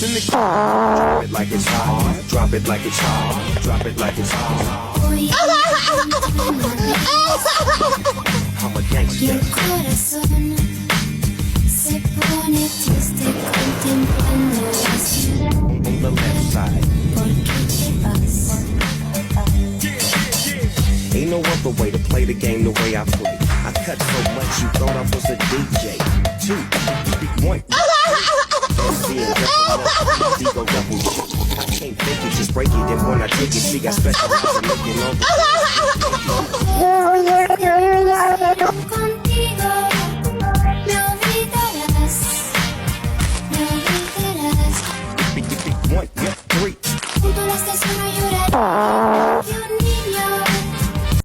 in the drop it like it's hot. Drop it like it's hot. Drop it like it's hot. I'm a gangster. Y el corazón se pone triste contemplando la ciudad. On the left side. ¿Por qué te vas? Ain't no other way to play the game the way I play. I cut so much you thought I was a DJ. 2, 1. Ego double G. I can't fake it, just break it. And when I take it, see, I specialize in making all the